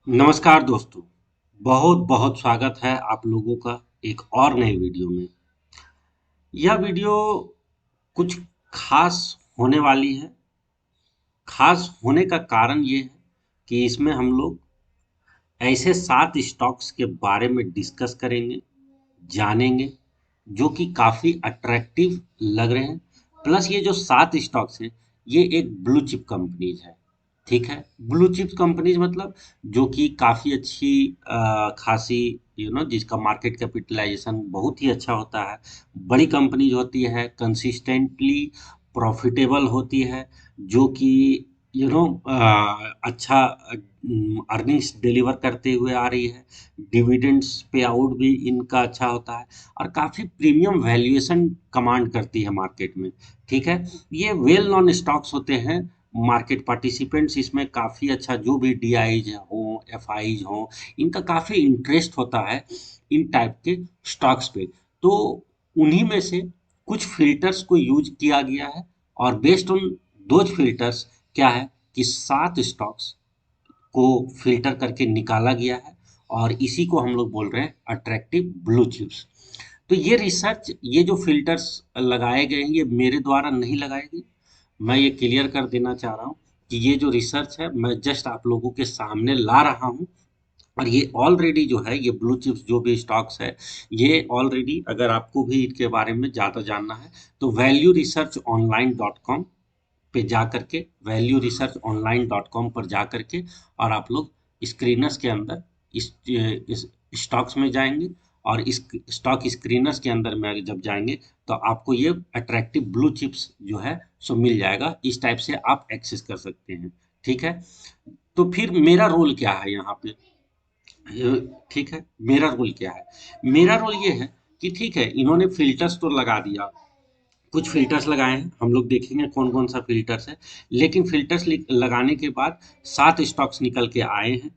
नमस्कार दोस्तों। बहुत बहुत स्वागत है आप लोगों का एक और नए वीडियो में। यह वीडियो कुछ खास होने वाली है। खास होने का कारण ये है कि इसमें हम लोग ऐसे 7 स्टॉक्स के बारे में डिस्कस करेंगे, जानेंगे, जो कि काफ़ी अट्रैक्टिव लग रहे हैं। प्लस ये जो 7 स्टॉक्स हैं, ये एक ब्लू चिप कंपनीज है। ठीक है, ब्लू चिप कंपनीज मतलब जो कि काफ़ी अच्छी खासी जिसका मार्केट कैपिटलाइजेशन बहुत ही अच्छा होता है, बड़ी कंपनीज होती है, कंसिस्टेंटली प्रॉफिटेबल होती है, जो कि अच्छा अर्निंग्स डिलीवर करते हुए आ रही है। डिविडेंड्स पे आउट भी इनका अच्छा होता है और काफ़ी प्रीमियम वैल्यूएशन कमांड करती है मार्केट में। ठीक है, ये वेल नॉन स्टॉक्स होते हैं। मार्केट पार्टिसिपेंट्स इसमें काफ़ी अच्छा, जो भी डी आईज हों, एफ आईज हों, इनका काफ़ी इंटरेस्ट होता है इन टाइप के स्टॉक्स पे। तो उन्हीं में से कुछ फिल्टर्स को यूज किया गया है और बेस्ड ऑन दोज फिल्टर्स क्या है कि 7 स्टॉक्स को फिल्टर करके निकाला गया है और इसी को हम लोग बोल रहे हैं अट्रैक्टिव ब्लू चिप्स। तो ये रिसर्च, ये जो फिल्टर्स लगाए गए हैं, ये मेरे द्वारा नहीं लगाए गए। मैं ये क्लियर कर देना चाह रहा हूँ कि ये जो रिसर्च है, मैं जस्ट आप लोगों के सामने ला रहा हूँ। और ये ऑलरेडी जो है, ये ब्लू चिप्स जो भी स्टॉक्स है, ये ऑलरेडी, अगर आपको भी इनके बारे में ज़्यादा जानना है तो value research online dot com पे जा करके, value research online dot com पर जा करके, और आप लोग स्क्रीनर्स के अंदर इस स्टॉक्स में जाएंगे और इस स्टॉक स्क्रीनर्स के अंदर में जब जाएंगे तो आपको ये अट्रैक्टिव ब्लू चिप्स जो है सो मिल जाएगा। इस टाइप से आप एक्सेस कर सकते हैं। ठीक है, तो फिर मेरा रोल क्या है यहाँ पे? ठीक है, मेरा रोल क्या है? मेरा रोल ये है कि ठीक है, इन्होंने फिल्टर्स तो लगा दिया, कुछ फिल्टर्स लगाए हैं, हम लोग देखेंगे कौन कौन सा फिल्टर्स है। लेकिन फिल्टर्स लगाने के बाद 7 स्टॉक्स निकल के आए हैं।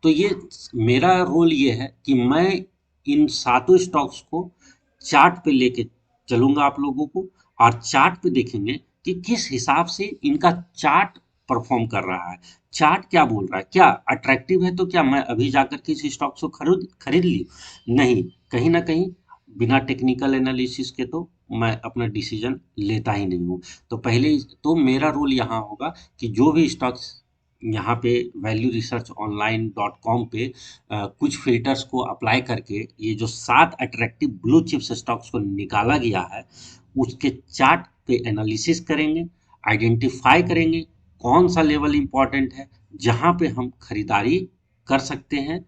तो ये मेरा रोल ये है कि मैं इन सातों स्टॉक्स को चार्ट पे लेके चलूंगा आप लोगों को, और चार्ट पे देखेंगे कि किस हिसाब से इनका चार्ट परफॉर्म कर रहा है। चार्ट क्या बोल रहा है, क्या अट्रैक्टिव है तो क्या मैं अभी जाकर के इस स्टॉक्स को खरीद खरीद ली? नहीं, कहीं ना कहीं बिना टेक्निकल एनालिसिस के तो मैं अपना डिसीजन लेता ही नहीं हूँ। तो पहले तो मेरा रोल यहाँ होगा कि जो भी स्टॉक्स यहाँ पे value research online dot com पे कुछ फिल्टर्स को अप्लाई करके ये जो 7 अट्रैक्टिव ब्लू चिप्स स्टॉक्स को निकाला गया है, उसके चार्ट पे एनालिसिस करेंगे, आइडेंटिफाई करेंगे कौन सा लेवल इंपॉर्टेंट है जहाँ पे हम खरीदारी कर सकते हैं,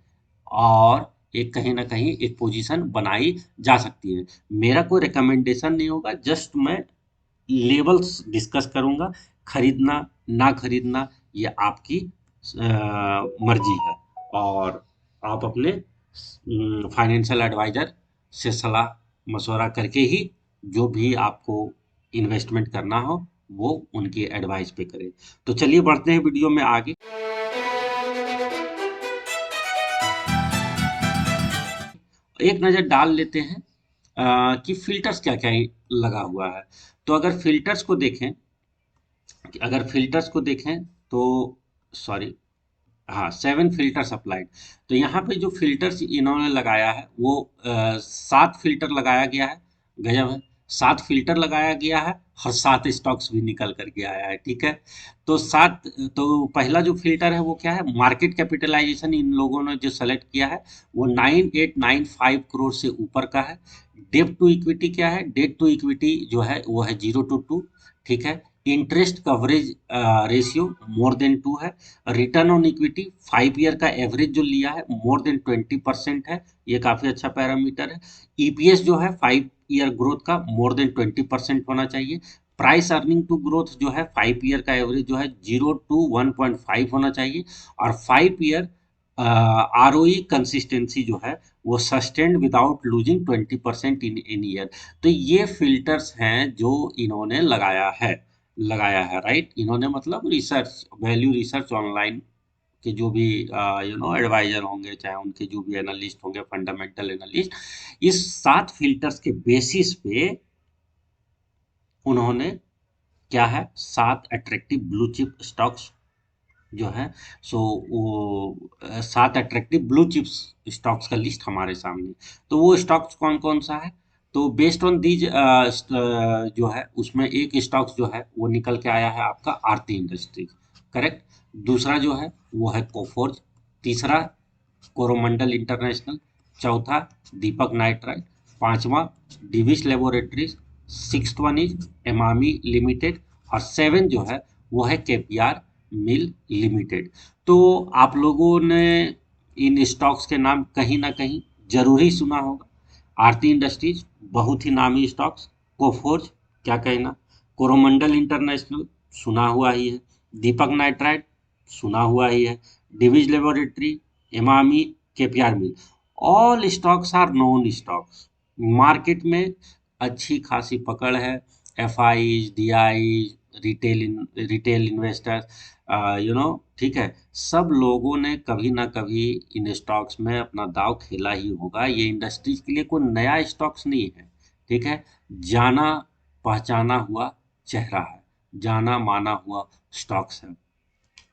और एक कहीं ना कहीं एक पोजीशन बनाई जा सकती है। मेरा कोई रिकमेंडेशन नहीं होगा, जस्ट मैं लेवल्स डिस्कस करूंगा। खरीदना ना खरीदना ये आपकी मर्जी है, और आप अपने फाइनेंशियल एडवाइजर से सलाह मशवरा करके ही जो भी आपको इन्वेस्टमेंट करना हो वो उनकी एडवाइस पे करें। तो चलिए बढ़ते हैं वीडियो में आगे। एक नज़र डाल लेते हैं कि फिल्टर्स क्या क्या लगा हुआ है। तो अगर फिल्टर्स को देखें तो सॉरी, हाँ, 7 फिल्टर्स अप्लाइड। तो यहाँ पे जो फिल्टर्स इन्होंने लगाया है वो 7 फिल्टर लगाया गया है। गजब है, 7 फिल्टर लगाया गया है और 7 स्टॉक्स भी निकल करके आया है। ठीक है, तो 7, तो पहला जो फिल्टर है वो क्या है? मार्केट कैपिटलाइजेशन इन लोगों ने जो सेलेक्ट किया है वो 9895 करोड़ से ऊपर का है। डेट टू इक्विटी क्या है? डेट टू इक्विटी जो है वो है 0 to 2। ठीक है, interest coverage ratio more than 2 है। रिटर्न ऑन इक्विटी 5 ईयर का एवरेज जो लिया है मोर देन 20% है, ये काफ़ी अच्छा पैरामीटर है। ईपीएस जो है 5 ईयर ग्रोथ का मोर देन 20% होना चाहिए। प्राइस अर्निंग टू ग्रोथ जो है 5 ईयर का एवरेज जो है 0 to 1.5 होना चाहिए। और 5 ईयर आरओई कंसिस्टेंसी जो है वो सस्टेन्ड विदाउट लूजिंग 20% इन ईयर। तो ये फिल्टर्स हैं जो इन्होंने लगाया है, राइट। इन्होंने मतलब रिसर्च, वैल्यू रिसर्च ऑनलाइन के जो भी एडवाइजर होंगे, चाहे उनके जो भी एनालिस्ट होंगे, फंडामेंटल एनालिस्ट, इस 7 फिल्टर्स के बेसिस पे उन्होंने क्या है, 7 अट्रैक्टिव ब्लू चिप स्टॉक्स जो है सो वो 7 अट्रैक्टिव ब्लू चिप्स स्टॉक्स का लिस्ट हमारे सामने। तो वो स्टॉक्स कौन कौन सा है? तो बेस्ड ऑन दीज जो है उसमें एक स्टॉक्स जो है वो निकल के आया है आपका आरती इंडस्ट्रीज, करेक्ट। दूसरा जो है वो है कोफोर्ज, तीसरा कोरोमंडल इंटरनेशनल, चौथा दीपक नाइट्राइट, पांचवा Divis laboratories, sixth one is Emami limited, और सेवन जो है वो है केपीआर मिल लिमिटेड। तो आप लोगों ने इन स्टॉक्स के नाम कहीं ना कहीं जरूर ही सुना होगा। आरती इंडस्ट्रीज बहुत ही नामी स्टॉक्स, कोफोर्ज क्या कहना, कोरोमंडल इंटरनेशनल सुना हुआ ही है, दीपक नाइट्राइट सुना हुआ ही है, Divis laboratory, Emami, KPR mill, all stocks are known stocks. Market में अच्छी खासी पकड़ है, F I D I, retail investors, ठीक है, सब लोगों ने कभी ना कभी इन स्टॉक्स में अपना दाव खेला ही होगा। ये इंडस्ट्रीज के लिए कोई नया स्टॉक्स नहीं है, ठीक है, जाना पहचाना हुआ चेहरा है, जाना माना हुआ स्टॉक्स है।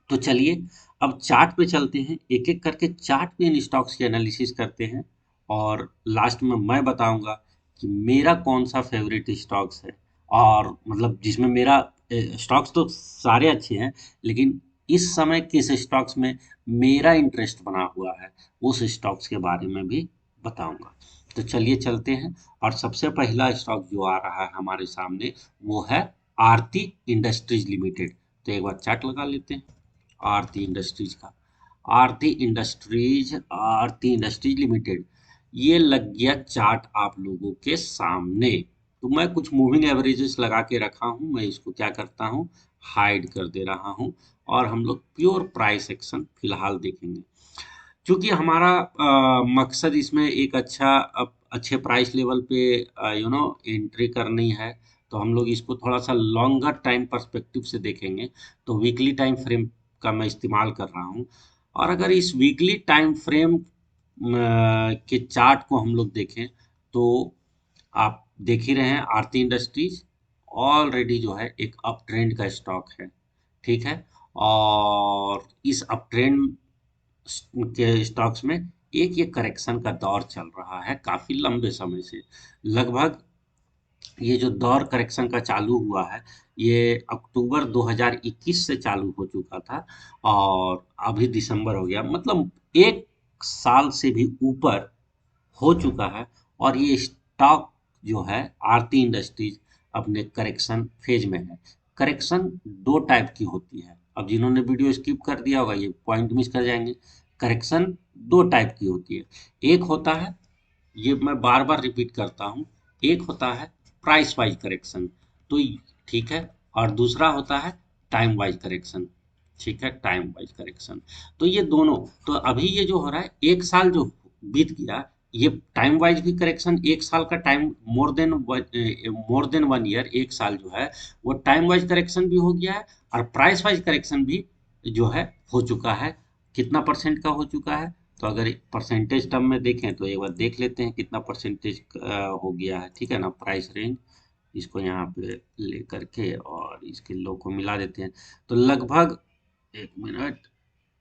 तो चलिए अब चार्ट पे चलते हैं, एक एक करके चार्ट पे इन स्टॉक्स की एनालिसिस करते हैं, और लास्ट में मैं बताऊंगा कि मेरा कौन सा फेवरेट स्टॉक्स है, और मतलब जिसमें मेरा स्टॉक्स तो सारे अच्छे हैं, लेकिन इस समय किस स्टॉक्स में मेरा इंटरेस्ट बना हुआ है उस स्टॉक्स के बारे में भी बताऊंगा। तो चलिए चलते हैं, और सबसे पहला स्टॉक जो आ रहा है हमारे सामने वो है आरती इंडस्ट्रीज लिमिटेड। तो एक बार चार्ट लगा लेते हैं आरती इंडस्ट्रीज का। आरती इंडस्ट्रीज लिमिटेड, ये लग गया चार्ट आप लोगों के सामने। तो मैं कुछ मूविंग एवरेजेस लगा के रखा हूं, मैं इसको क्या करता हूं, हाइड कर दे रहा हूं, और हम लोग प्योर प्राइस एक्शन फिलहाल देखेंगे। क्योंकि हमारा मकसद इसमें एक अच्छे प्राइस लेवल पे एंट्री करनी है, तो हम लोग इसको थोड़ा सा लॉन्गर टाइम पर्सपेक्टिव से देखेंगे। तो वीकली टाइम फ्रेम का मैं इस्तेमाल कर रहा हूँ, और अगर इस वीकली टाइम फ्रेम के चार्ट को हम लोग देखें, तो आप देख ही रहे हैं आरती इंडस्ट्रीज ऑलरेडी जो है एक अप ट्रेंड का स्टॉक है, ठीक है, और इस अप ट्रेंड के स्टॉक्स में एक ये करेक्शन का दौर चल रहा है काफी लंबे समय से। लगभग ये जो दौर करेक्शन का चालू हुआ है, ये अक्टूबर 2021 से चालू हो चुका था, और अभी दिसंबर हो गया, मतलब एक साल से भी ऊपर हो चुका है। और ये स्टॉक जो है आरती इंडस्ट्रीज अपने करेक्शन फेज में है। करेक्शन दो टाइप की होती है, अब जिन्होंने वीडियो स्किप कर दिया होगा ये पॉइंट मिस कर जाएंगे। करेक्शन दो टाइप की होती है, एक होता है, ये मैं बार बार रिपीट करता हूँ, एक होता है प्राइस वाइज करेक्शन, तो ठीक है, और दूसरा होता है टाइम वाइज करेक्शन, ठीक है, टाइम वाइज करेक्शन। तो ये दोनों, तो अभी ये जो हो रहा है एक साल जो बीत गया, ये टाइम वाइज भी करेक्शन, एक साल का टाइम, मोर देन 1 ईयर, एक साल जो है वो टाइम वाइज करेक्शन भी हो गया है, और प्राइस वाइज करेक्शन भी जो है हो चुका है। कितना परसेंट का हो चुका है? तो अगर परसेंटेज टर्म में देखें तो एक बार देख लेते हैं कितना परसेंटेज हो गया है, ठीक है ना, प्राइस रेंज, इसको यहाँ पे ले करके और इसके लो को मिला देते हैं। तो लगभग, एक मिनट,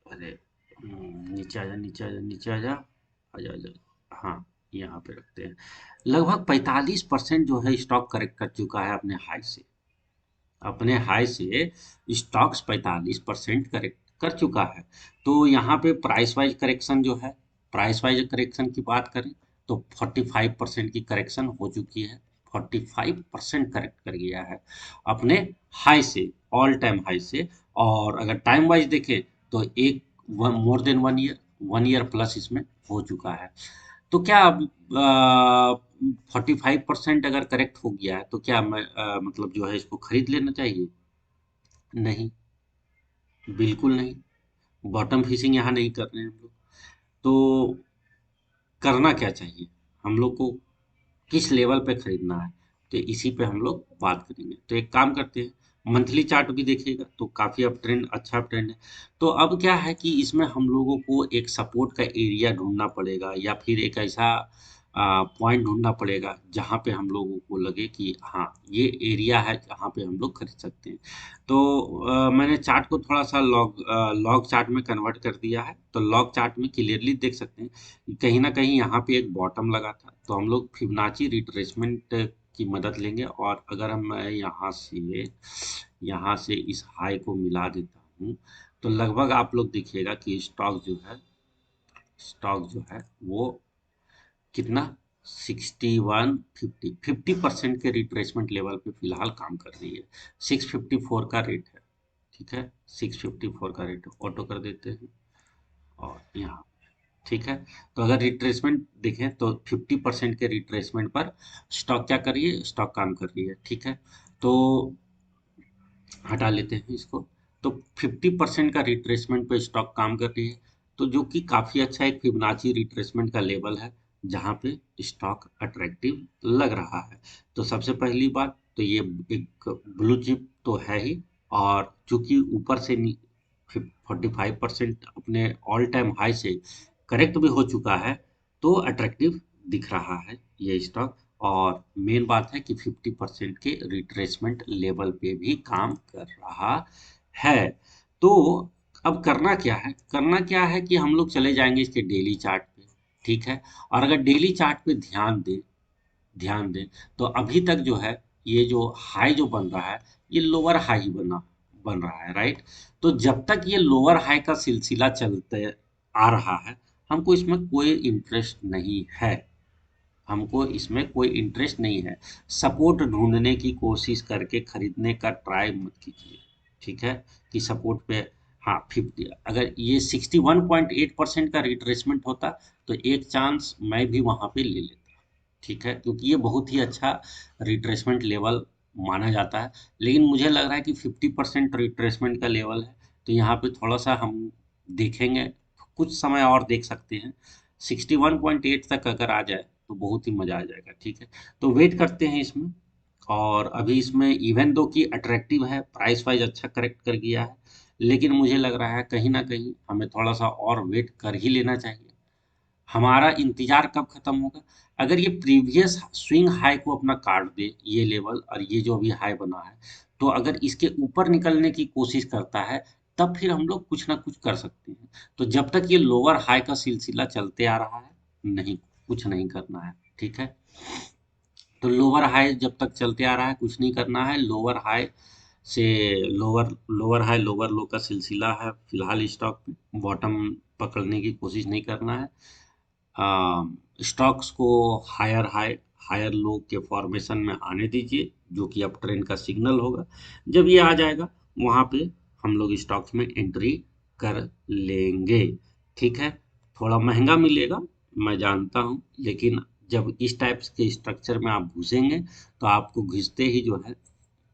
अरे नीचे आ जा, नीचे आ जा, नीचे आ जा, आजा आजा, हाँ, यहाँ पे रखते हैं। लगभग 45% जो है स्टॉक करेक्ट कर चुका है अपने हाई से, अपने हाई से स्टॉक्स 45% करेक्ट कर चुका है। तो यहाँ पे प्राइस वाइज करेक्शन जो है, प्राइस वाइज करेक्शन की बात करें तो 45% की करेक्शन हो चुकी है, 45% करेक्ट कर गया है अपने हाई से, ऑल टाइम हाई से। और अगर टाइम वाइज देखें तो एक more than 1 year, 1 year plus इसमें हो चुका है। तो क्या अब 45% अगर करेक्ट हो गया है तो क्या मैं मतलब जो है इसको खरीद लेना चाहिए? नहीं, बिल्कुल नहीं। बॉटम फिशिंग यहाँ नहीं कर रहे हैं हम लोग। तो करना क्या चाहिए हम लोग को, किस लेवल पे खरीदना है, तो इसी पे हम लोग बात करेंगे। तो एक काम करते हैं, मंथली चार्ट भी देखिएगा तो काफी अप ट्रेंड, अच्छा अप ट्रेंड है। तो अब क्या है कि इसमें हम लोगों को एक सपोर्ट का एरिया ढूंढना पड़ेगा, या फिर एक ऐसा पॉइंट ढूंढना पड़ेगा जहाँ पे हम लोगों को लगे कि हाँ ये एरिया है जहाँ पे हम लोग खरीद सकते हैं। तो मैंने चार्ट को थोड़ा सा लॉग चार्ट में कन्वर्ट कर दिया है। तो लॉग चार्ट में क्लियरली देख सकते हैं कि कहीं ना कहीं यहाँ पे एक बॉटम लगा था, तो हम लोग फिबोनाची रिट्रेसमेंट की मदद लेंगे। और अगर हम मैं यहाँ से इस हाई को मिला देता हूँ, तो लगभग आप लोग देखिएगा कि स्टॉक जो है वो कितना 50% के रिट्रेसमेंट लेवल पे फिलहाल काम कर रही है। 654 का रेट है। ठीक है, 654 का रेट ऑटो कर देते हैं और यहाँ, ठीक है। तो अगर रिट्रेसमेंट देखें तो 50% के रिट्रेसमेंट पर स्टॉक क्या कर रही है, स्टॉक काम कर रही है। ठीक है, तो हटा लेते हैं इसको। तो 50% का रिट्रेसमेंट पे स्टॉक काम कर रही है, तो जो कि काफ़ी अच्छा एक फिबोनाची रिट्रेसमेंट का लेवल है जहाँ पे स्टॉक अट्रैक्टिव लग रहा है। तो सबसे पहली बात तो ये एक ब्लू चिप तो है ही, और चूंकि ऊपर से 45% अपने ऑल टाइम हाई से करेक्ट भी हो चुका है, तो अट्रैक्टिव दिख रहा है ये स्टॉक। और मेन बात है कि 50% के रिट्रेसमेंट लेवल पे भी काम कर रहा है। तो अब करना क्या है कि हम लोग चले जाएंगे इसके डेली चार्ट पे। ठीक है, और अगर डेली चार्ट पे ध्यान दें तो अभी तक जो है ये जो हाई जो बन रहा है, ये लोअर हाई ही बन रहा है, राइट। तो जब तक ये लोअर हाई का सिलसिला चलते आ रहा है, हमको इसमें कोई इंटरेस्ट नहीं है। हमको इसमें कोई इंटरेस्ट नहीं है। सपोर्ट ढूंढने की कोशिश करके खरीदने का ट्राई मत कीजिए। ठीक है, कि सपोर्ट पे, हाँ 50, अगर ये 61.8% का रिट्रेसमेंट होता तो एक चांस मैं भी वहां पे ले लेता। ठीक है, क्योंकि ये बहुत ही अच्छा रिट्रेसमेंट लेवल माना जाता है। लेकिन मुझे लग रहा है कि 50% रिट्रेसमेंट का लेवल है, तो यहाँ पे थोड़ा सा हम देखेंगे, कुछ समय और देख सकते हैं। 61.8 तक अगर आ जाए तो बहुत ही मजा आ जाएगा। ठीक है, तो वेट करते हैं इसमें। और अभी इसमें इवन दो कि अट्रैक्टिव है, प्राइस वाइज अच्छा करेक्ट कर गया है, लेकिन मुझे लग रहा है कहीं ना कहीं हमें थोड़ा सा और वेट कर ही लेना चाहिए। हमारा इंतजार कब खत्म होगा, अगर ये प्रीवियस स्विंग हाई को अपना काट दे, ये लेवल और ये जो अभी हाई बना है, तो अगर इसके ऊपर निकलने की कोशिश करता है, तब फिर हम लोग कुछ ना कुछ कर सकते हैं। तो जब तक ये लोअर हाई का सिलसिला चलते आ रहा है, नहीं, कुछ नहीं करना है। ठीक है, तो लोअर हाई जब तक चलते आ रहा है कुछ नहीं करना है। लोअर हाई से लोअर लोअर हाई लोअर लो का सिलसिला है फिलहाल स्टॉक में, बॉटम पकड़ने की कोशिश नहीं करना है। स्टॉक्स को हायर हाई हायर लो के फॉर्मेशन में आने दीजिए, जो कि अप ट्रेंड का सिग्नल होगा। जब ये आ जाएगा, वहां पे हम लोग स्टॉक्स में एंट्री कर लेंगे। ठीक है, थोड़ा महंगा मिलेगा, मैं जानता हूँ, लेकिन जब इस टाइप के स्ट्रक्चर में आप घुसेंगे, तो आपको घुसते ही जो है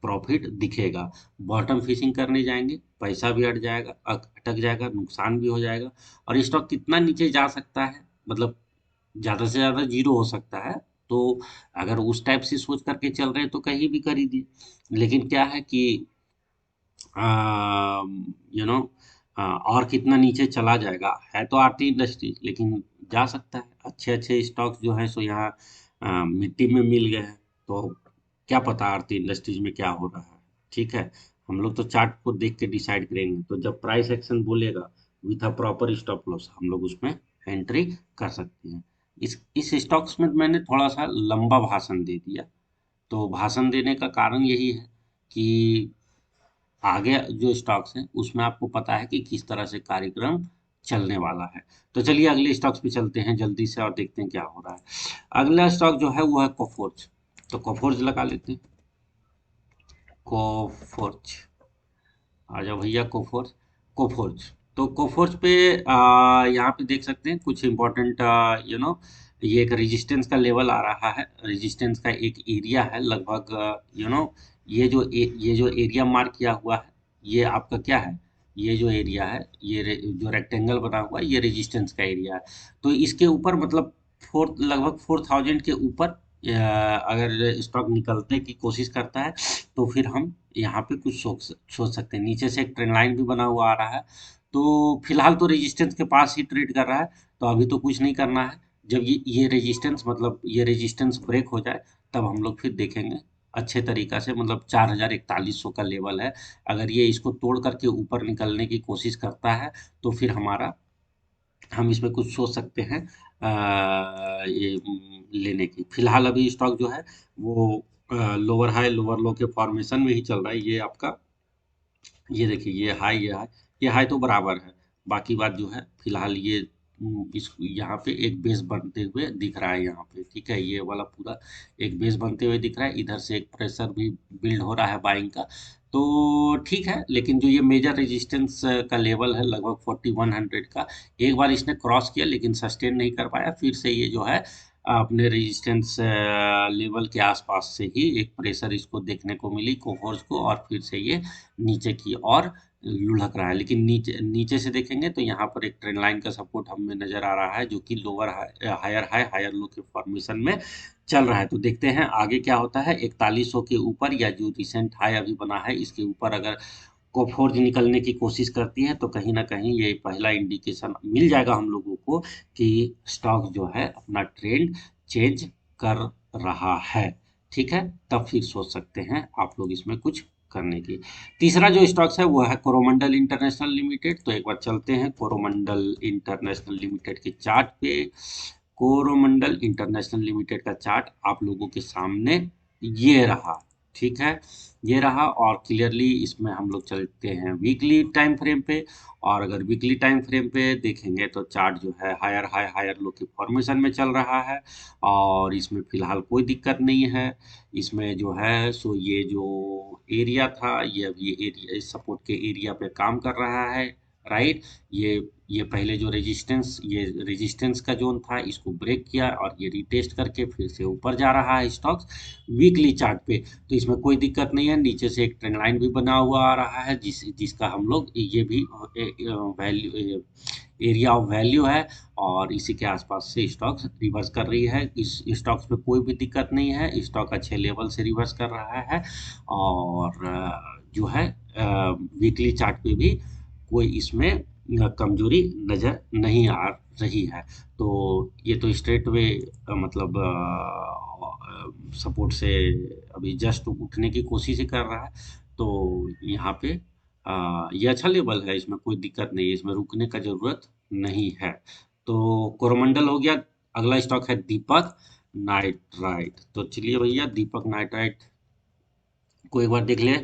प्रॉफिट दिखेगा। बॉटम फिशिंग करने जाएंगे, पैसा भी अटक जाएगा, नुकसान भी हो जाएगा। और स्टॉक कितना नीचे जा सकता है, मतलब ज़्यादा से ज़्यादा जीरो हो सकता है। तो अगर उस टाइप से सोच करके चल रहे हैं तो कहीं भी खरीदिए। लेकिन क्या है कि यू नो और कितना नीचे चला जाएगा, है तो आरती इंडस्ट्रीज, लेकिन जा सकता है। अच्छे अच्छे स्टॉक्स जो है सो यहाँ मिट्टी में मिल गए हैं। तो क्या पता आरती इंडस्ट्रीज में क्या हो रहा है। ठीक है, हम लोग तो चार्ट को देख के डिसाइड करेंगे। तो जब प्राइस एक्शन बोलेगा with a proper stop loss, हम लोग उसमें एंट्री कर सकते हैं। इस स्टॉक्स में मैंने थोड़ा सा लंबा भाषण दे दिया। तो भाषण देने का कारण यही है कि आगे जो स्टॉक्स हैं उसमें आपको पता है कि किस तरह से कार्यक्रम चलने वाला है। तो चलिए अगले स्टॉक्स पे चलते हैं जल्दी से और देखते हैं क्या हो रहा है। अगला स्टॉक जो है वो है कोफोर्ज। तो कोफोर्ज लगा लेते हैं। कोफोर्ज, आ जाओ भैया। Coforge, Coforge. तो कोफोर्ज पे यहाँ पे देख सकते हैं कुछ इंपॉर्टेंट, यू नो ये एक रेजिस्टेंस का लेवल आ रहा है, रेजिस्टेंस का एक एरिया है लगभग, ये जो एरिया मार्क किया हुआ है, ये आपका क्या है, ये जो एरिया है, जो रेक्टेंगल बना हुआ है, ये रेजिस्टेंस का एरिया है। तो इसके ऊपर मतलब लगभग 4000 के ऊपर अगर स्टॉक निकलने की कोशिश करता है, तो फिर हम यहाँ पे कुछ सोच सकते हैं। नीचे से एक ट्रेंड लाइन भी बना हुआ आ रहा है। तो फिलहाल तो रेजिस्टेंस के पास ही ट्रेड कर रहा है, तो अभी तो कुछ नहीं करना है। जब ये रेजिस्टेंस मतलब ये रेजिस्टेंस ब्रेक हो जाए, तब हम लोग फिर देखेंगे अच्छे तरीका से, मतलब 4100 का लेवल है। अगर ये इसको तोड़ करके ऊपर निकलने की कोशिश करता है, तो फिर हम इसमें कुछ सोच सकते हैं ये लेने की। फिलहाल अभी स्टॉक जो है वो लोअर हाई लोअर लो के फॉर्मेशन में ही चल रहा है। ये आपका, ये देखिए, ये हाई तो बराबर है। बाकी बात जो है फिलहाल ये इस यहाँ पे एक बेस बनते हुए दिख रहा है यहाँ पे, ठीक है। ये वाला पूरा एक बेस बनते हुए दिख रहा है, इधर से एक प्रेशर भी बिल्ड हो रहा है बाइंग का। तो ठीक है, लेकिन जो ये मेजर रेजिस्टेंस का लेवल है लगभग 4100 का, एक बार इसने क्रॉस किया लेकिन सस्टेन नहीं कर पाया। फिर से ये जो है अपने रेजिस्टेंस लेवल के आसपास से ही एक प्रेशर इसको देखने को मिली कोहोर्स को, और फिर से ये नीचे की ओर लुढ़क रहा है। लेकिन नीचे नीचे से देखेंगे तो यहाँ पर एक ट्रेंड लाइन का सपोर्ट हमें नजर आ रहा है, जो कि lower higher high higher low के फॉर्मेशन में चल रहा है। तो देखते हैं आगे क्या होता है। 4100 के ऊपर, या जो रिसेंट हाई अभी बना है इसके ऊपर अगर कोफोर्ज निकलने की कोशिश करती है, तो कहीं ना कहीं ये पहला इंडिकेशन मिल जाएगा हम लोगों को कि स्टॉक जो है अपना ट्रेंड चेंज कर रहा है। ठीक है, तब फिर सोच सकते हैं आप लोग इसमें कुछ करने की। तीसरा जो स्टॉक्स है वो है कोरोमंडल इंटरनेशनल लिमिटेड। तो एक बार चलते हैं कोरोमंडल इंटरनेशनल लिमिटेड के चार्ट पे। कोरोमंडल इंटरनेशनल लिमिटेड का चार्ट आप लोगों के सामने ये रहा, ठीक है। ये रहा, और क्लियरली इसमें हम लोग चलते हैं वीकली टाइम फ्रेम पे। और अगर वीकली टाइम फ्रेम पे देखेंगे तो चार्ट जो है हायर हाई हायर लो की फॉर्मेशन में चल रहा है, और इसमें फिलहाल कोई दिक्कत नहीं है। इसमें जो है सो ये जो एरिया था, ये अभी एरिया सपोर्ट के एरिया पे काम कर रहा है, राइट। ये ये पहले जो रेजिस्टेंस का जोन था इसको ब्रेक किया, और ये रिटेस्ट करके फिर से ऊपर जा रहा है स्टॉक्स वीकली चार्ट पे। तो इसमें कोई दिक्कत नहीं है। नीचे से एक ट्रेंड लाइन भी बना हुआ आ रहा है, जिसका हम लोग ये भी वैल्यू एरिया ऑफ वैल्यू है, और इसी के आसपास से स्टॉक्स रिवर्स कर रही है। इस स्टॉक्स में कोई भी दिक्कत नहीं है, स्टॉक अच्छे लेवल से रिवर्स कर रहा है। और जो है वीकली चार्ट पे भी कोई इसमें कमजोरी नजर नहीं आ रही है। तो ये तो स्ट्रेट वे मतलब सपोर्ट से अभी जस्ट उठने की कोशिश ही कर रहा है। तो यहाँ पे ये अच्छा लेवल है, इसमें कोई दिक्कत नहीं है, इसमें रुकने का जरूरत नहीं है। तो कोरोमंडल हो गया। अगला स्टॉक है दीपक नाइट्राइट। तो चलिए भैया, दीपक नाइट्राइट को एक बार देख ले।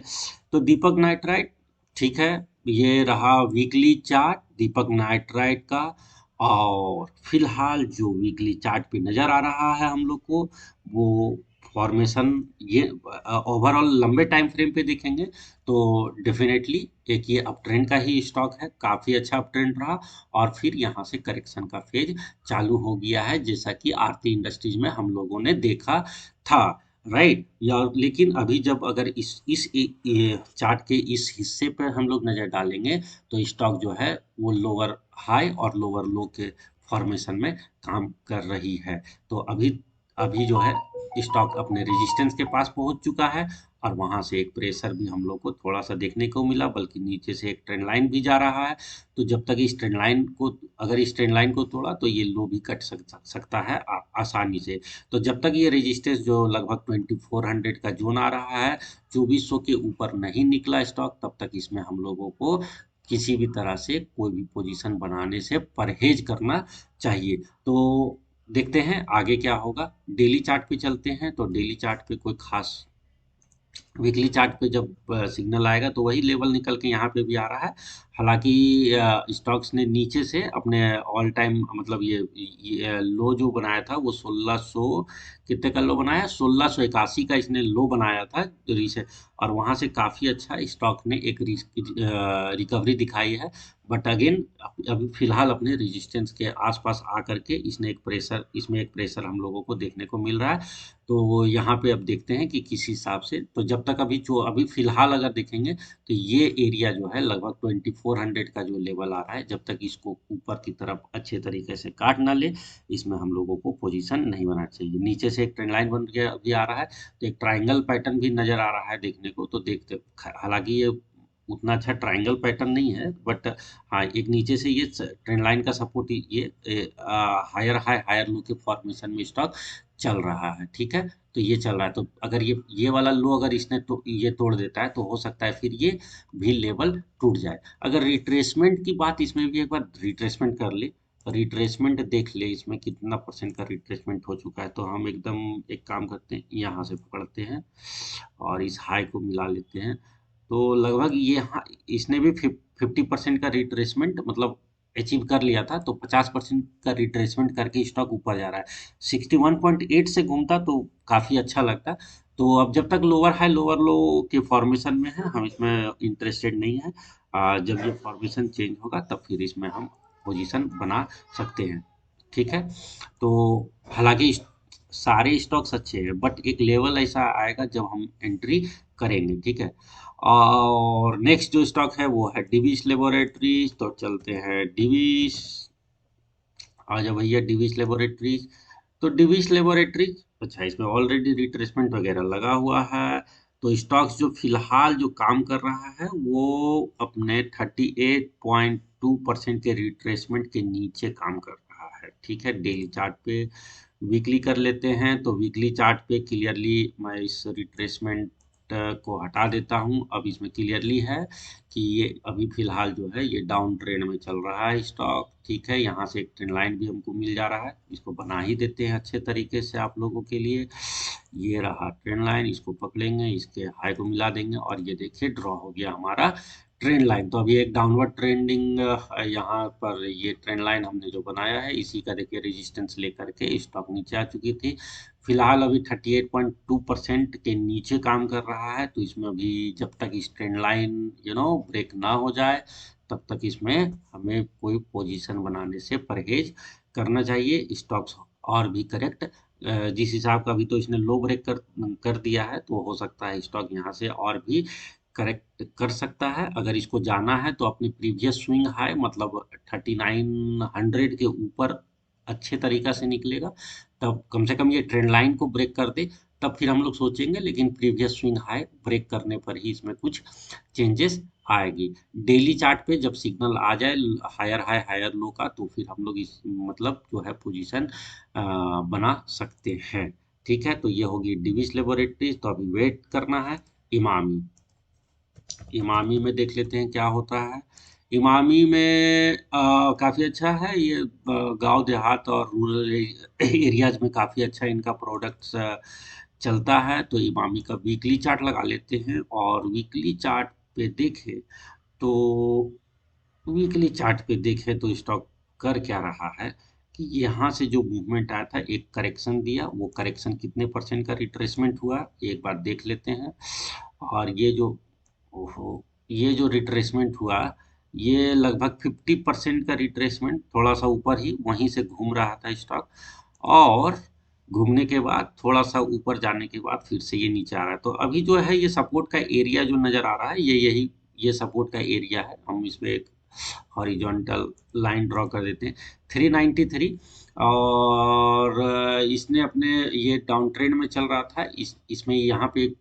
तो दीपक नाइट्राइट, ठीक है, ये रहा वीकली चार्ट दीपक नाइट्राइट का। और फिलहाल जो वीकली चार्ट पे नजर आ रहा है हम लोग को, वो फॉर्मेशन, ये ओवरऑल लंबे टाइम फ्रेम पे देखेंगे तो डेफिनेटली एक ये अप ट्रेंड का ही स्टॉक है, काफी अच्छा अप ट्रेंड रहा। और फिर यहाँ से करेक्शन का फेज चालू हो गया है, जैसा कि आरती इंडस्ट्रीज में हम लोगों ने देखा था, राइट। या लेकिन अभी जब अगर ये चार्ट के इस हिस्से पर हम लोग नजर डालेंगे, तो स्टॉक जो है वो लोअर हाई और लोअर लो के फॉर्मेशन में काम कर रही है। तो अभी अभी जो है स्टॉक अपने रेजिस्टेंस के पास पहुंच चुका है, और वहां से एक प्रेशर भी हम लोग को थोड़ा सा देखने को मिला, बल्कि नीचे से एक ट्रेंड लाइन भी जा रहा है। तो जब तक इस ट्रेंड लाइन को, अगर इस ट्रेंड लाइन को तोड़ा तो ये लो भी कट सकता है आसानी से। तो जब तक ये रेजिस्टेंस जो लगभग 2400 का जोन आ रहा है, 2400 के ऊपर नहीं निकला स्टॉक, तब तक इसमें हम लोगों को किसी भी तरह से कोई भी पोजीशन बनाने से परहेज करना चाहिए। तो देखते हैं आगे क्या होगा। डेली चार्ट पे चलते हैं। तो डेली चार्ट पे कोई खास, वीकली चार्ट पे जब सिग्नल आएगा तो वही लेवल निकल के यहाँ पे भी आ रहा है। हालांकि स्टॉक्स ने नीचे से अपने ऑल टाइम मतलब ये लो जो बनाया था वो 1600 कितने का लो बनाया, 1681 का इसने लो बनाया था रिसे। और वहां से काफी अच्छा स्टॉक ने एक रिकवरी दिखाई है। बट अगेन अभी फिलहाल अपने रेजिस्टेंस के आसपास आकर के इसमें एक प्रेशर हम लोगों को देखने को मिल रहा है। तो यहाँ पे अब देखते हैं कि किस हिसाब से, तो जब तक अभी फिलहाल अगर देखेंगे तो ये एरिया जो है लगभग 2400 का जो लेवल आ रहा है, जब तक इसको ऊपर की तरफ अच्छे तरीके से काट ना ले, इसमें हम लोगों को पोजीशन नहीं बनाना चाहिए। नीचे से एक ट्रेंड लाइन बन के अभी आ रहा है, तो एक ट्रायंगल पैटर्न भी नजर आ रहा है देखने को। तो देखते, हालांकि ये उतना अच्छा ट्रायंगल पैटर्न नहीं है, बट हाँ एक नीचे से ये ट्रेंड लाइन का सपोर्ट, ये हायर हाई हायर लो के फॉर्मेशन में स्टॉक चल रहा है। ठीक है, तो ये चल रहा है, तो अगर ये वाला लो अगर इसने तो ये तोड़ देता है तो हो सकता है फिर ये भी लेवल टूट जाए। अगर रिट्रेसमेंट की बात, इसमें भी एक बार रिट्रेसमेंट कर ले, रिट्रेसमेंट देख ले इसमें कितना परसेंट का रिट्रेसमेंट हो चुका है, तो हम एकदम एक काम करते हैं, यहाँ से पकड़ते हैं और इस हाई को मिला लेते हैं। तो लगभग ये, हाँ इसने भी 50% का रिट्रेसमेंट मतलब अचीव कर लिया था, तो 50% का रिट्रेसमेंट करके स्टॉक ऊपर जा रहा है। 61.8 से घूमता तो काफ़ी अच्छा लगता। तो अब जब तक लोअर हाई लोअर लो के फॉर्मेशन में है, हम इसमें इंटरेस्टेड नहीं है। जब ये फॉर्मेशन चेंज होगा तब फिर इसमें हम पोजीशन बना सकते हैं। ठीक है, तो हालांकि सारे स्टॉक्स अच्छे हैं, बट एक लेवल ऐसा आएगा जब हम एंट्री करेंगे। ठीक है, और नेक्स्ट जो स्टॉक है वो है डिविस लेबोरेटरीज। तो चलते हैं डिविस, आ जाओ भैया डिविस लेबोरेटरीज। तो डिविस लेबोरेटरीज, अच्छा इसमें ऑलरेडी रिट्रेसमेंट वगैरह लगा हुआ है। तो स्टॉक्स जो फिलहाल जो काम कर रहा है वो अपने 38.2% के रिट्रेसमेंट के नीचे काम कर रहा है। ठीक है, डेली चार्ट पे, वीकली कर लेते हैं तो वीकली चार्ट पे क्लियरली मैं इस रिट्रेसमेंट को हटा देता हूं। अब इसमें क्लियरली है कि ये अभी फिलहाल जो है ये डाउन ट्रेंड में चल रहा है स्टॉक। ठीक है, यहाँ से एक ट्रेंड लाइन भी हमको मिल जा रहा है, इसको बना ही देते हैं अच्छे तरीके से आप लोगों के लिए। ये रहा ट्रेंड लाइन, इसको पकड़ेंगे, इसके हाई को मिला देंगे और ये देखिए ड्रॉ हो गया हमारा ट्रेंड लाइन। तो अभी एक डाउनवर्ड ट्रेंडिंग यहाँ पर ये ट्रेंड लाइन हमने जो बनाया है, इसी का देखिए रेजिस्टेंस लेकर के स्टॉक नीचे आ चुकी थी। फिलहाल अभी 38.2% के नीचे काम कर रहा है, तो इसमें अभी जब तक इस ट्रेंड लाइन ब्रेक ना हो जाए तब तक इसमें हमें कोई पोजीशन बनाने से परहेज करना चाहिए। स्टॉक्स और भी करेक्ट, जिस हिसाब का अभी तो इसने लो ब्रेक कर दिया है, तो हो सकता है स्टॉक यहाँ से और भी करेक्ट कर सकता है। अगर इसको जाना है तो अपनी प्रीवियस स्विंग हाई मतलब 3900 के ऊपर अच्छे तरीका से निकलेगा, तब कम से कम ये ट्रेंड लाइन को ब्रेक कर दे, तब फिर हम लोग सोचेंगे। लेकिन प्रीवियस स्विंग हाई ब्रेक करने पर ही इसमें कुछ चेंजेस आएगी। डेली चार्ट पे जब सिग्नल आ जाए हायर हाई हायर लो का, तो फिर हम लोग इस मतलब जो है पोजीशन बना सकते हैं। ठीक है, तो ये होगी डिविस लेबोरेटरीज। तो अभी वेट करना है इमामी। इमामी में देख लेते हैं क्या होता है। इमामी में काफ़ी अच्छा है ये, गांव देहात और रूरल एरियाज में काफ़ी अच्छा इनका प्रोडक्ट्स चलता है। तो इमामी का वीकली चार्ट लगा लेते हैं और वीकली चार्ट पे देखें तो वीकली चार्ट पे देखें तो स्टॉक कर क्या रहा है कि यहाँ से जो मूवमेंट आया था, एक करेक्शन दिया, वो करेक्शन कितने परसेंट का रिट्रेसमेंट हुआ एक बार देख लेते हैं। और ये जो, ओहो, ये जो रिट्रेसमेंट हुआ, ये लगभग 50% का रिट्रेसमेंट, थोड़ा सा ऊपर ही वहीं से घूम रहा था स्टॉक, और घूमने के बाद थोड़ा सा ऊपर जाने के बाद फिर से ये नीचे आ रहा है। तो अभी जो है ये सपोर्ट का एरिया जो नज़र आ रहा है, ये सपोर्ट का एरिया है। हम इसमें एक हॉरिजॉन्टल लाइन ड्रॉ कर देते हैं 393। और इसने अपने, ये डाउन ट्रेंड में चल रहा था, इसमें यहाँ पे एक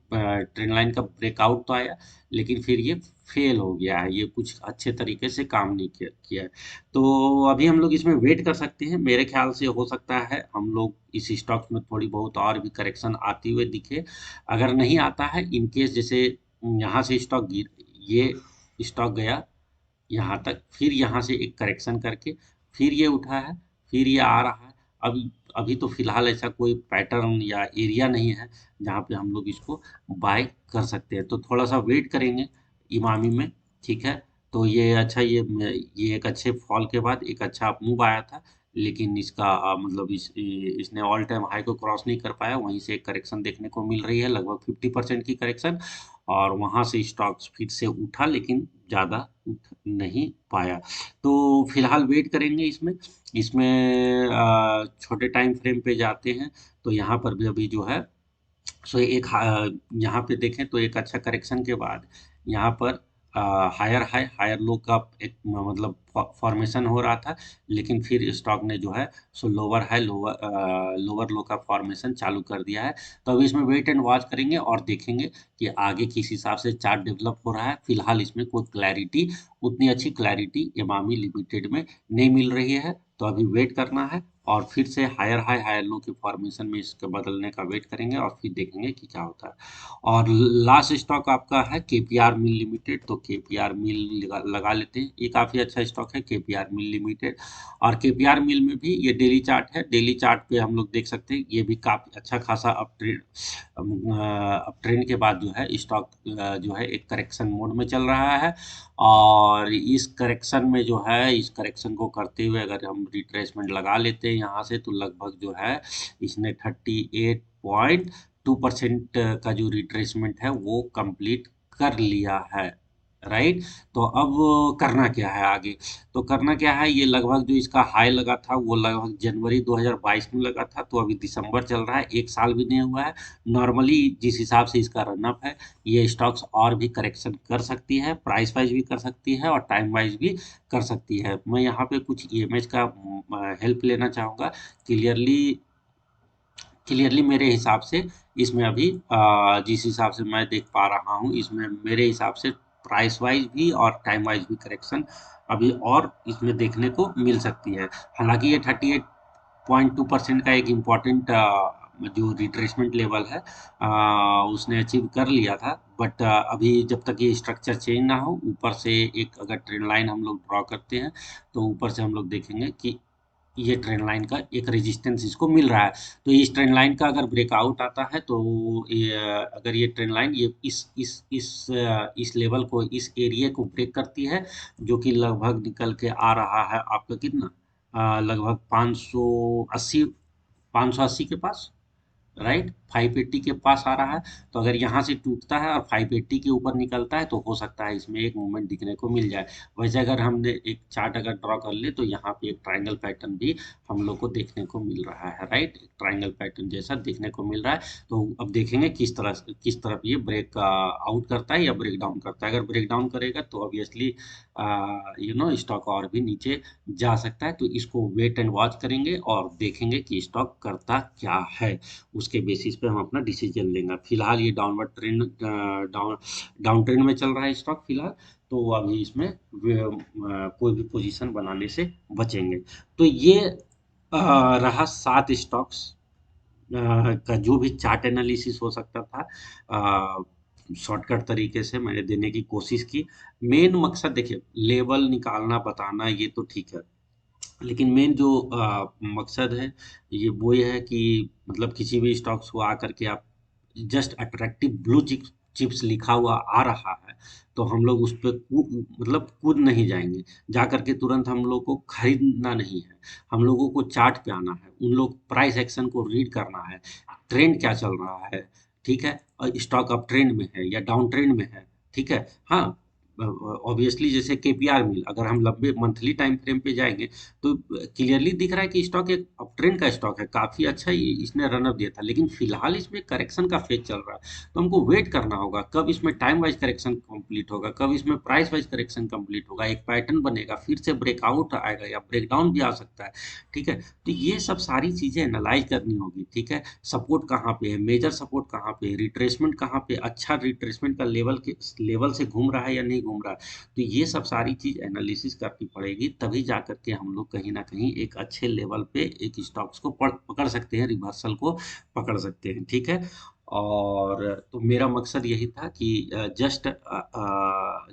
ट्रेंड लाइन का ब्रेकआउट तो आया, लेकिन फिर ये फेल हो गया है, ये कुछ अच्छे तरीके से काम नहीं किया है। तो अभी हम लोग इसमें वेट कर सकते हैं। मेरे ख्याल से हो सकता है हम लोग इस स्टॉक में थोड़ी बहुत और भी करेक्शन आती हुए दिखे। अगर नहीं आता है, इन केस जैसे यहाँ से स्टॉक गिर, ये स्टॉक गया यहाँ तक, फिर यहाँ से एक करेक्शन करके फिर ये उठा है, फिर ये आ रहा है। अभी अभी तो फिलहाल ऐसा कोई पैटर्न या एरिया नहीं है जहाँ पे हम लोग इसको बाय कर सकते हैं, तो थोड़ा सा वेट करेंगे इमामी में। ठीक है, तो ये अच्छा, ये एक अच्छे फॉल के बाद एक अच्छा मूव आया था, लेकिन इसका मतलब इसने ऑल टाइम हाई को क्रॉस नहीं कर पाया, वहीं से एक करेक्शन देखने को मिल रही है, लगभग 50% की करेक्शन। और वहां से स्टॉक्स फिर से उठा, लेकिन ज़्यादा उठ नहीं पाया। तो फिलहाल वेट करेंगे इसमें। इसमें छोटे टाइम फ्रेम पे जाते हैं, तो यहाँ पर भी अभी जो है सो एक यहाँ पे देखें तो एक अच्छा करेक्शन के बाद यहाँ पर हायर हाई हायर लो का एक मतलब फॉर्मेशन हो रहा था, लेकिन फिर स्टॉक ने जो है सो लोअर हाई लोअर लोअर लो का फॉर्मेशन चालू कर दिया है। तो अभी इसमें वेट एंड वॉच करेंगे और देखेंगे कि आगे किस हिसाब से चार्ट डेवलप हो रहा है। फिलहाल इसमें कोई क्लैरिटी, उतनी अच्छी क्लैरिटी इमामी लिमिटेड में नहीं मिल रही है, तो अभी वेट करना है और फिर से हायर हाई हायर लो के फॉर्मेशन में इसके बदलने का वेट करेंगे और फिर देखेंगे कि क्या होता है। और लास्ट स्टॉक आपका है केपीआर मिल लिमिटेड, तो केपीआर मिल लगा लेते हैं। ये काफ़ी अच्छा स्टॉक है केपीआर मिल लिमिटेड। और केपीआर मिल में भी ये डेली चार्ट है, डेली चार्ट पे हम लोग देख सकते हैं ये भी काफ़ी अच्छा खासा अप ट्रेंड के बाद जो है स्टॉक जो है एक करेक्शन मोड में चल रहा है। और इस करेक्शन में जो है, इस करेक्शन को करते हुए अगर हम रिट्रेसमेंट लगा लेते हैं यहाँ से, तो लगभग जो है इसने 38.2% का जो रिट्रेसमेंट है वो कंप्लीट कर लिया है, राइट। तो अब करना क्या है आगे? तो करना क्या है, ये लगभग जो इसका हाई लगा था वो लगभग जनवरी 2022 में लगा था, तो अभी दिसंबर चल रहा है, एक साल भी नहीं हुआ है। नॉर्मली जिस हिसाब से इसका रनअप है, ये स्टॉक्स और भी करेक्शन कर सकती है, प्राइस वाइज भी कर सकती है और टाइम वाइज भी कर सकती है। मैं यहाँ पे कुछ ईएमएज का हेल्प लेना चाहूँगा। क्लियरली क्लियरली मेरे हिसाब से इसमें अभी जिस हिसाब से मैं देख पा रहा हूँ, इसमें मेरे हिसाब से प्राइस वाइज भी और टाइम वाइज भी करेक्शन अभी और इसमें देखने को मिल सकती है। हालांकि ये 38.2% का एक इम्पॉर्टेंट जो रिट्रेसमेंट लेवल है उसने अचीव कर लिया था, बट अभी जब तक ये स्ट्रक्चर चेंज ना हो, ऊपर से एक अगर ट्रेंड लाइन हम लोग ड्रॉ करते हैं, तो ऊपर से हम लोग देखेंगे कि ये ट्रेंड लाइन का एक रेजिस्टेंस इसको मिल रहा है। तो इस ट्रेंड लाइन का अगर ब्रेकआउट आता है, तो ये अगर ये ट्रेंड लाइन ये इस लेवल को, इस एरिया को ब्रेक करती है, जो कि लगभग निकल के आ रहा है आपका कितना, लगभग 580, 580 के पास, राइट, 580 के पास आ रहा है। तो अगर यहाँ से टूटता है और 580 के ऊपर निकलता है, तो हो सकता है इसमें एक मूवमेंट दिखने को मिल जाए। वैसे अगर हमने एक चार्ट अगर ड्रॉ कर ले, तो यहाँ पे एक ट्रायंगल पैटर्न भी हम लोग को देखने को मिल रहा है, राइट, एक ट्रायंगल पैटर्न जैसा देखने को मिल रहा है। तो अब देखेंगे किस तरफ ये ब्रेक आउट करता है या ब्रेक डाउन करता है। अगर ब्रेक डाउन करेगा तो ऑब्वियसली स्टॉक और भी नीचे जा सकता है। तो इसको वेट एंड वॉच करेंगे और देखेंगे कि स्टॉक करता क्या है, उसके बेसिस पे हम अपना डिसीजन लेंगे। फिलहाल ये डाउनवर्ड ट्रेंड, डाउन ट्रेंड में चल रहा है स्टॉक फिलहाल, तो अभी इसमें कोई भी पोजीशन बनाने से बचेंगे। तो ये रहा 7 स्टॉक्स का जो भी चार्ट एनालिसिस हो सकता था, शॉर्टकट तरीके से मैंने देने की कोशिश की। मेन मकसद देखिए, लेवल निकालना बताना ये तो ठीक है, लेकिन मेन जो मकसद है ये है कि मतलब किसी भी स्टॉक्स को आकर के आप जस्ट अट्रैक्टिव ब्लू चिप्स लिखा हुआ आ रहा है, तो हम लोग उस पर मतलब कूद नहीं जाएंगे, जा करके तुरंत हम लोग को खरीदना नहीं है। हम लोगों को चार्ट पे आना है, उन लोग प्राइस एक्शन को रीड करना है, ट्रेंड क्या चल रहा है, ठीक है, और स्टॉक अप ट्रेंड में है या डाउन ट्रेंड में है, ठीक है। हाँ, ऑब्वियसली जैसे केपीआर मिल, अगर हम लंबे मंथली टाइम फ्रेम पे जाएंगे, तो क्लियरली दिख रहा है कि स्टॉक एक अप ट्रेंड का स्टॉक है, काफी अच्छा ही इसने रनअप दिया था, लेकिन फिलहाल इसमें करेक्शन का फेज चल रहा है। तो हमको वेट करना होगा कब इसमें टाइम वाइज करेक्शन कंप्लीट होगा, कब इसमें प्राइस वाइज करेक्शन कंप्लीट होगा, एक पैटर्न बनेगा, फिर से ब्रेकआउट आएगा या ब्रेकडाउन भी आ सकता है, ठीक है। तो ये सब सारी चीजें एनालाइज करनी होगी, ठीक है। सपोर्ट कहाँ पे है, मेजर सपोर्ट कहाँ पे है, रिट्रेसमेंट कहाँ पे, अच्छा रिट्रेसमेंट का लेवल से घूम रहा है या नहीं घूम रहा है। तो ये सब सारी चीज एनालिसिस करनी पड़ेगी, तभी जा करके हम लोग कहीं ना कहीं एक अच्छे लेवल पे एक स्टॉक्स को पकड़ सकते हैं, रिवर्सल को पकड़ सकते हैं, ठीक है। और तो मेरा मकसद यही था कि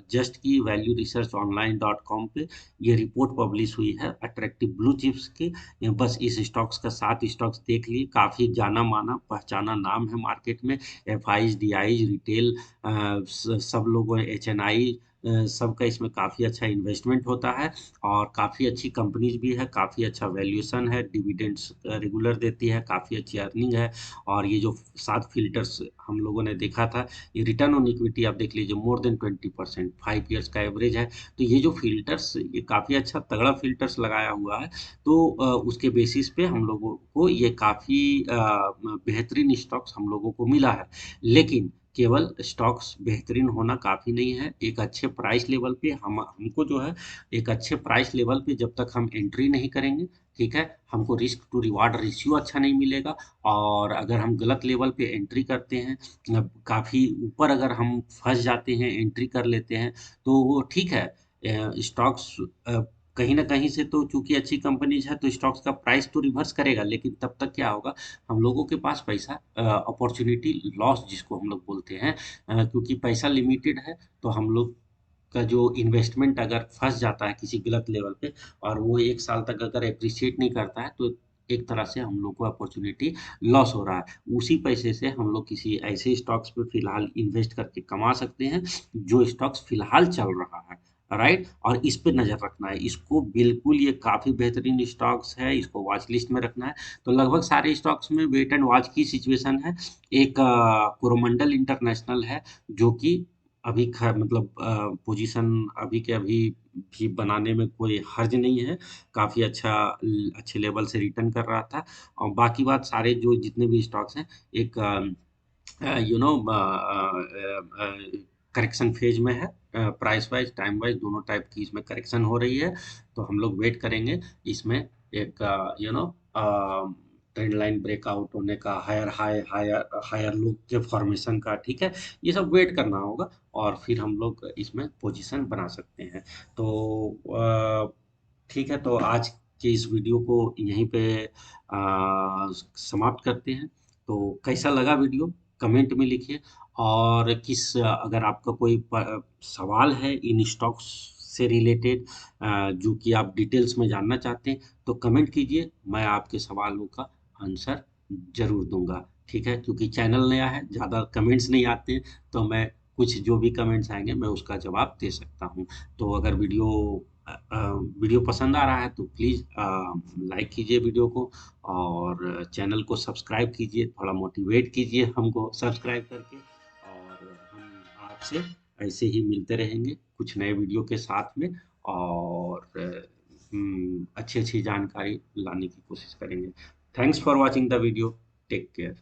जस्ट की value research online dot com पे ये रिपोर्ट पब्लिश हुई है अट्रैक्टिव ब्लू चिप्स की। ये बस इस स्टॉक्स का 7 स्टॉक्स देख लिए, काफ़ी जाना माना पहचाना नाम है मार्केट में, F eyes, D eyes, retail, सब लोगों, एच एन आई, सबका इसमें काफ़ी अच्छा इन्वेस्टमेंट होता है। और काफ़ी अच्छी कंपनीज भी है, काफ़ी अच्छा वैल्यूएशन है, डिविडेंड्स रेगुलर देती है, काफ़ी अच्छी अर्निंग है। और ये जो 7 फिल्टर्स हम लोगों ने देखा था, ये रिटर्न ऑन इक्विटी आप देख लीजिए मोर देन 20%, 5 ईयर्स का एवरेज है। तो ये जो फिल्टर्स, ये काफ़ी अच्छा तगड़ा फिल्टर्स लगाया हुआ है। तो उसके बेसिस पे हम लोगों को ये काफ़ी बेहतरीन स्टॉक्स हम लोगों को मिला है। लेकिन केवल स्टॉक्स बेहतरीन होना काफ़ी नहीं है, एक अच्छे प्राइस लेवल पे हमको जो है एक अच्छे प्राइस लेवल पे जब तक हम एंट्री नहीं करेंगे, ठीक है, हमको रिस्क टू रिवार्ड रेशियो अच्छा नहीं मिलेगा। और अगर हम गलत लेवल पे एंट्री करते हैं, काफ़ी ऊपर अगर हम फंस जाते हैं, एंट्री कर लेते हैं, तो वो ठीक है, स्टॉक्स कहीं न कहीं से तो चूँकि अच्छी कंपनीज़ है तो स्टॉक्स का प्राइस तो रिवर्स करेगा, लेकिन तब तक क्या होगा, हम लोगों के पास पैसा अपॉर्च्युनिटी लॉस जिसको हम लोग बोलते हैं, क्योंकि पैसा लिमिटेड है, तो हम लोग का जो इन्वेस्टमेंट अगर फँस जाता है किसी गलत लेवल पे और वो 1 साल तक अगर एप्रिशिएट नहीं करता है, तो एक तरह से हम लोग को अपॉर्च्युनिटी लॉस हो रहा है। उसी पैसे से हम लोग किसी ऐसे स्टॉक्स पे फिलहाल इन्वेस्ट करके कमा सकते हैं, जो स्टॉक्स फिलहाल चल रहा है, राइट? और इस पे नज़र रखना है, इसको बिल्कुल ये काफ़ी बेहतरीन स्टॉक्स है, इसको वॉच लिस्ट में रखना है। तो लगभग सारे स्टॉक्स में वेट एंड वॉच की सिचुएशन है। एक कोरोमंडल इंटरनेशनल है, जो कि अभी मतलब पोजीशन अभी के अभी भी बनाने में कोई हर्ज नहीं है, काफ़ी अच्छे लेवल से रिटर्न कर रहा था। और बाकी बात सारे जो जितने भी स्टॉक्स हैं, एक यू नो करेक्शन फेज में है, प्राइस वाइज टाइम वाइज दोनों टाइप की इसमें करेक्शन हो रही है। तो हम लोग वेट करेंगे इसमें एक ट्रेंड लाइन ब्रेकआउट होने का, higher high higher higher low के फॉर्मेशन का, ठीक है, ये सब वेट करना होगा और फिर हम लोग इसमें पोजीशन बना सकते हैं। तो ठीक है, तो आज के इस वीडियो को यहीं पे समाप्त करते हैं। तो कैसा लगा वीडियो, कमेंट में लिखिए। और अगर आपका कोई सवाल है इन स्टॉक्स से रिलेटेड, जो कि आप डिटेल्स में जानना चाहते हैं, तो कमेंट कीजिए, मैं आपके सवालों का आंसर जरूर दूंगा। ठीक है, क्योंकि चैनल नया है, ज़्यादा कमेंट्स नहीं आते हैं, तो मैं कुछ जो भी कमेंट्स आएंगे मैं उसका जवाब दे सकता हूँ। तो अगर वीडियो पसंद आ रहा है तो प्लीज़ लाइक कीजिए वीडियो को, और चैनल को सब्सक्राइब कीजिए, थोड़ा मोटिवेट कीजिए हमको सब्सक्राइब करके। और हम आपसे ऐसे ही मिलते रहेंगे कुछ नए वीडियो के साथ में, और अच्छी अच्छी जानकारी लाने की कोशिश करेंगे। Thanks for watching the video. Take care.